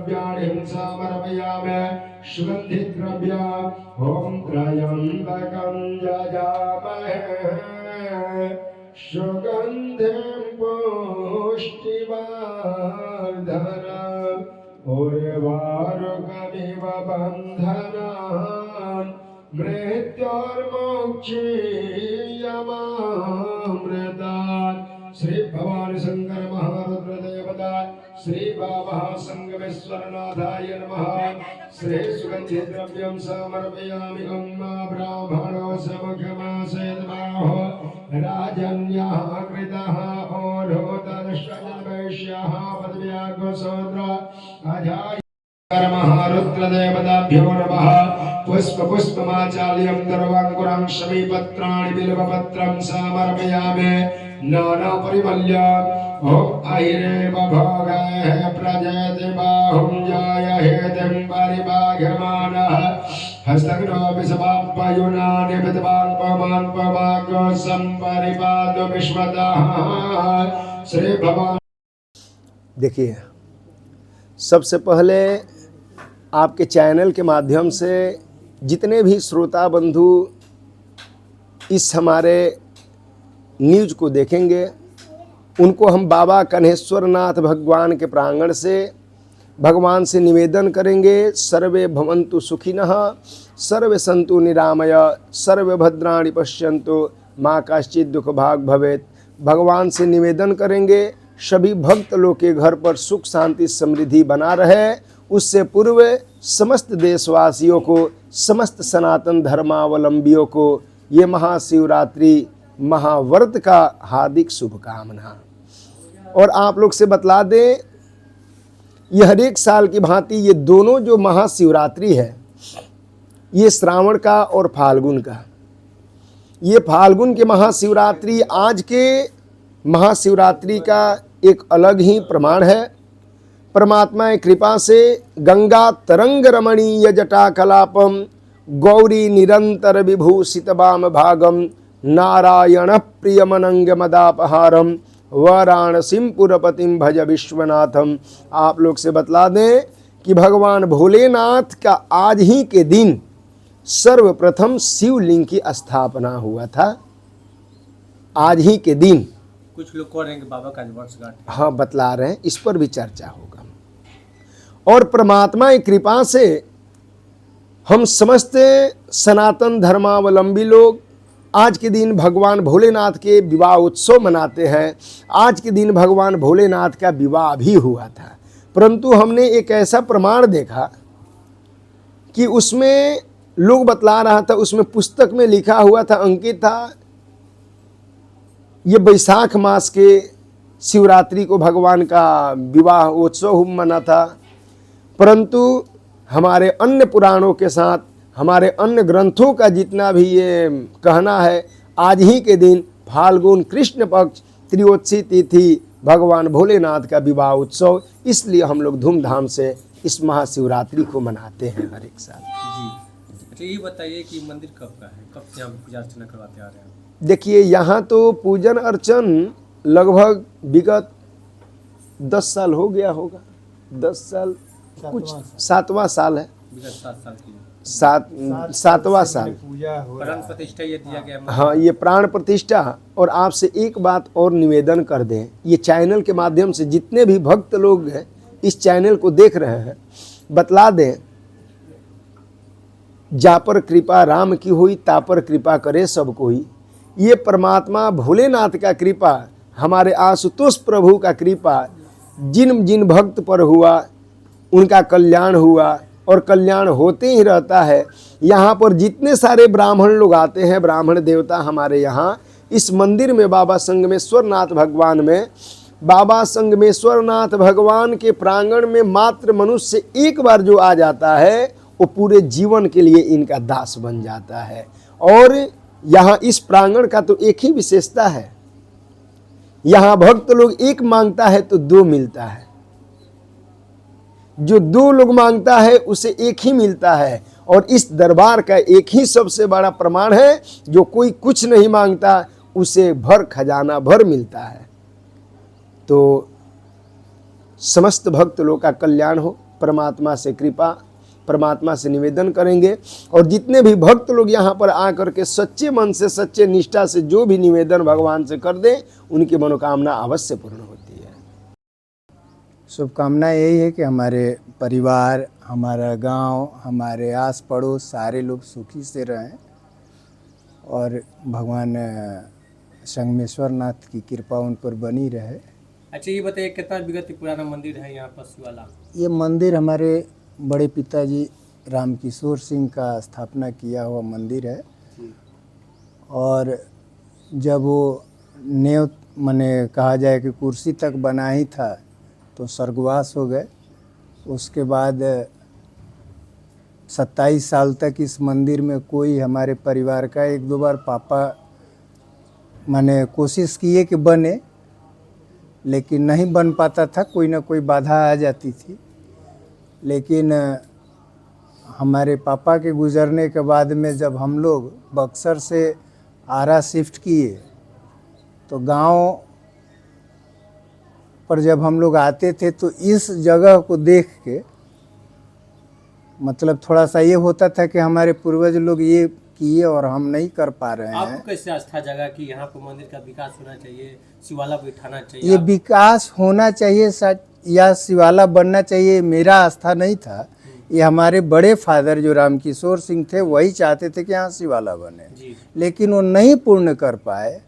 द्रव्याणि समर्पयामि सुगन्धिद्रव्या ॐ त्र्यम्बकं यजामहे सुगन्धिं पुष्टिवर्धनम् उर्वारुकमिव बन्धनान् मृत्योर्मोक्षीयमामृतात् श्री भवानी शंकर महारुद्र देवता श्री बाबा संगमेश्वरनाथाय नमः श्री सुगंधि द्रव्यं समर्पयामि अम्मा ब्राह्मणो समखमासेदमाहो राजन्यः कृतः ओढोतदश्वजनवैश्यः पदव्यागोसोद्र अजाय महारुद्र देवताभ्यो नमः पुष्प पुष्पमाचाल्यं दर्वांकुरं शमीपत्राणि बिल्वपत्रं समर्पयामि नाना परिमल्य ओम ऐरेव भोगः प्रजयति बाहुं जायहेतिं परिभाग्यमानः हस्तग्नो विषवापयुनानि विद्वान्पमान्पमाग्यो संपरिपादो विश्वतः श्री भगवान। देखिए, सबसे पहले आपके चैनल के माध्यम से जितने भी श्रोता बंधु इस हमारे न्यूज को देखेंगे उनको हम बाबा कन्हेश्वर नाथ भगवान के प्रांगण से भगवान से निवेदन करेंगे, सर्वे भवन्तु सुखिनः सर्वे सन्तु निरामय सर्वे भद्राणि पश्यन्तु माँ कश्चित् दुख भाग भवेत्। भगवान से निवेदन करेंगे सभी भक्त लोग के घर पर सुख शांति समृद्धि बना रहे। उससे पूर्व समस्त देशवासियों को, समस्त सनातन धर्मावलंबियों को ये महाशिवरात्रि महाव्रत का हार्दिक शुभकामना। और आप लोग से बतला दें, ये हर एक साल की भांति ये दोनों जो महाशिवरात्रि है, ये श्रावण का और फाल्गुन का, ये फाल्गुन के महाशिवरात्रि आज के महाशिवरात्रि का एक अलग ही प्रमाण है। परमात्मा की कृपा से गंगा तरंग रमणीय जटा कलापम गौरी निरंतर विभूषित वाम भागम नारायण प्रियमनंग मदापहारम वाराणसीम पुरपतिम भज विश्वनाथम। आप लोग से बतला दें कि भगवान भोलेनाथ का आज ही के दिन सर्वप्रथम शिवलिंग की स्थापना हुआ था। आज ही के दिन कुछ लोग कह रहे हैं कि बाबा का वर्षगांठ, हाँ बतला रहे हैं, इस पर भी चर्चा होगा। और परमात्मा की कृपा से हम समस्त सनातन धर्मावलंबी लोग आज के दिन भगवान भोलेनाथ के विवाह उत्सव मनाते हैं। आज के दिन भगवान भोलेनाथ का विवाह भी हुआ था, परंतु हमने एक ऐसा प्रमाण देखा कि उसमें लोग बतला रहा था, उसमें पुस्तक में लिखा हुआ था, अंकित था, ये बैसाख मास के शिवरात्रि को भगवान का विवाह उत्सव मना था। परंतु हमारे अन्य पुराणों के साथ हमारे अन्य ग्रंथों का जितना भी ये कहना है, आज ही के दिन फाल्गुन कृष्ण पक्ष त्रयोदशी तिथि भगवान भोलेनाथ का विवाह उत्सव, इसलिए हम लोग धूमधाम से इस महाशिवरात्रि को मनाते हैं हर एक साल। जी अच्छा, ये बताइए कि मंदिर कब का है, कब से हम पूजा अर्चना करवाते आ रहे हैं? देखिए, यहाँ तो पूजन अर्चन लगभग विगत 10 साल हो गया होगा, 10 साल कुछ 7वां साल है, विगत 7 साल की 7वां साल प्राण प्रतिष्ठा ये दिया गया। हाँ, ये प्राण प्रतिष्ठा। और आपसे एक बात और निवेदन कर दें, ये चैनल के माध्यम से जितने भी भक्त लोग हैं इस चैनल को देख रहे हैं, बतला दें, जा पर कृपा राम की हुई ता पर कृपा करे सब कोई। ये परमात्मा भोलेनाथ का कृपा, हमारे आशुतोष प्रभु का कृपा जिन जिन भक्त पर हुआ उनका कल्याण हुआ और कल्याण होते ही रहता है। यहाँ पर जितने सारे ब्राह्मण लोग आते हैं, ब्राह्मण देवता हमारे यहाँ इस मंदिर में बाबा संगमेश्वर नाथ भगवान में, बाबा संगमेश्वर नाथ भगवान के प्रांगण में मात्र मनुष्य एक बार जो आ जाता है वो पूरे जीवन के लिए इनका दास बन जाता है। और यहाँ इस प्रांगण का तो एक ही विशेषता है, यहाँ भक्त लोग एक मांगता है तो 2 मिलता है, जो 2 लोग मांगता है उसे एक ही मिलता है। और इस दरबार का एक ही सबसे बड़ा प्रमाण है, जो कोई कुछ नहीं मांगता उसे भर खजाना भर मिलता है। तो समस्त भक्त लोग का कल्याण हो, परमात्मा से कृपा, परमात्मा से निवेदन करेंगे। और जितने भी भक्त लोग यहाँ पर आकर के सच्चे मन से, सच्चे निष्ठा से जो भी निवेदन भगवान से कर दें, उनकी मनोकामना अवश्य पूर्ण होती है। शुभकामना यही है कि हमारे परिवार, हमारा गांव, हमारे आस पड़ोस सारे लोग सुखी से रहें और भगवान संगमेश्वर नाथ की कृपा उन पर बनी रहे। अच्छा ये बताइए कितना विगत पुराना मंदिर है यहाँ पर शिवाला? ये मंदिर हमारे बड़े पिताजी रामकिशोर सिंह का स्थापना किया हुआ मंदिर है। और जब वो नेव माने कहा जाए कि कुर्सी तक बना ही था तो स्वर्गवास हो गए। उसके बाद 27 साल तक इस मंदिर में कोई हमारे परिवार का, एक दो बार पापा माने कोशिश किए कि बने, लेकिन नहीं बन पाता था, कोई ना कोई बाधा आ जाती थी। लेकिन हमारे पापा के गुज़रने के बाद में जब हम लोग बक्सर से आरा शिफ्ट किए तो गांव पर जब हम लोग आते थे तो इस जगह को देख के मतलब थोड़ा सा ये होता था कि हमारे पूर्वज लोग ये किए और हम नहीं कर पा रहे हैं। आपको कैसे आस्था जगा कि यहाँ पर मंदिर का विकास होना चाहिए, शिवाला बैठाना चाहिए? ये विकास होना चाहिए या शिवाला बनना चाहिए, मेरा आस्था नहीं था। ये हमारे बड़े फादर जो रामकिशोर सिंह थे वही चाहते थे कि यहाँ शिवाला बने, लेकिन वो नहीं पूर्ण कर पाए।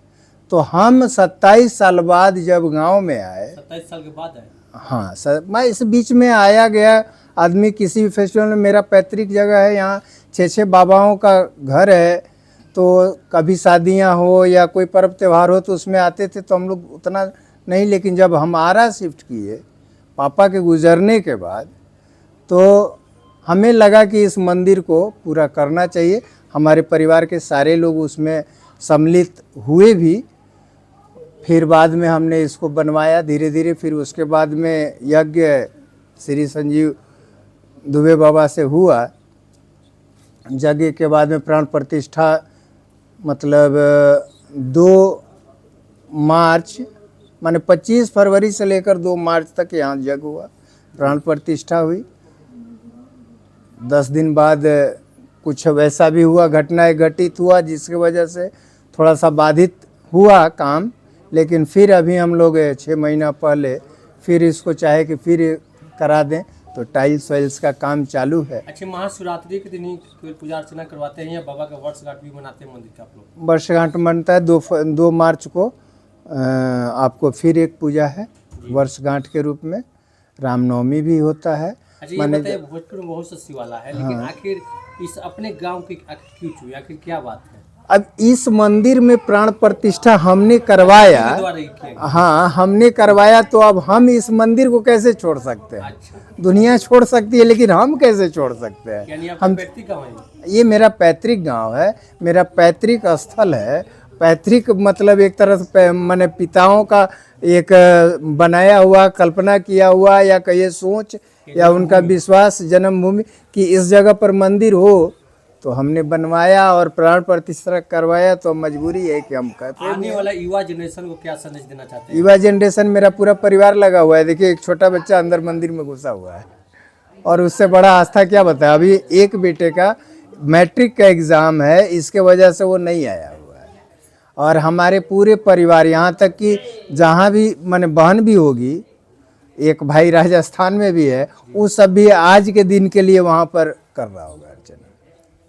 तो हम 27 साल बाद जब गांव में आए, 27 साल के बाद आए? हाँ सर, मैं इस बीच में आया गया आदमी किसी भी फेस्टिवल में। मेरा पैतृक जगह है, यहाँ 6 बाबाओं का घर है, तो कभी शादियाँ हो या कोई पर्व त्यौहार हो तो उसमें आते थे। तो हम लोग उतना नहीं, लेकिन जब हम आरा शिफ्ट किए पापा के गुजरने के बाद तो हमें लगा कि इस मंदिर को पूरा करना चाहिए। हमारे परिवार के सारे लोग उसमें सम्मिलित हुए भी। फिर बाद में हमने इसको बनवाया धीरे धीरे। फिर उसके बाद में यज्ञ श्री संजीव दुबे बाबा से हुआ। यज्ञ के बाद में प्राण प्रतिष्ठा मतलब 2 मार्च माने 25 फरवरी से लेकर 2 मार्च तक यहाँ यज्ञ हुआ, प्राण प्रतिष्ठा हुई। 10 दिन बाद कुछ वैसा भी हुआ, घटनाएं घटित हुआ जिसकी वजह से थोड़ा सा बाधित हुआ काम। लेकिन फिर अभी हम लोग 6 महीना पहले फिर इसको चाहे कि फिर करा दें, तो टाइल्स वाइल्स का काम चालू है। अच्छा महाशिवरात्रि के दिन ही केवल पूजा अर्चना करवाते हैं या बाबा का वर्षगांठ भी मनाते हैं मंदिर का आप लोग? वर्षगांठ मनता है 2 मार्च को आपको फिर एक पूजा है वर्षगांठ के रूप में। रामनवमी भी होता है। अच्छा ये बताइए भोजपुर में बहुत सा शिवाला है, लेकिन आखिर इस अपने गांव की आखिर क्यों चुनी, आखिर क्या बात है? अब इस मंदिर में प्राण प्रतिष्ठा हमने करवाया, हाँ हमने करवाया, तो अब हम इस मंदिर को कैसे छोड़ सकते हैं? अच्छा। दुनिया छोड़ सकती है लेकिन हम कैसे छोड़ सकते हैं? यानी आपका पैतृक गांव है? ये मेरा पैतृक गांव है, मेरा पैतृक स्थल है। पैतृक मतलब एक तरह से मैंने पिताओं का एक बनाया हुआ, कल्पना किया हुआ या कहिए सोच या उनका विश्वास, जन्मभूमि कि इस जगह पर मंदिर हो, तो हमने बनवाया और प्राण प्रतिष्ठा करवाया। तो मजबूरी है कि हम कहते हैं। आने वाला युवा जनरेशन को क्या संदेश देना चाहते हैं? युवा जनरेशन, मेरा पूरा परिवार लगा हुआ है। देखिए एक छोटा बच्चा अंदर मंदिर में घुसा हुआ है और उससे बड़ा आस्था क्या बताया। अभी एक बेटे का मैट्रिक का एग्ज़ाम है, इसके वजह से वो नहीं आया हुआ है। और हमारे पूरे परिवार, यहाँ तक कि जहाँ भी माने बहन भी होगी, एक भाई राजस्थान में भी है, वो सब भी आज के दिन के लिए वहाँ पर कर रहा होगा अर्चना।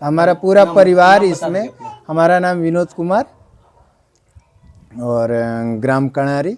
हमारा पूरा परिवार इसमें। हमारा नाम विनोद कुमार और ग्राम कणारी,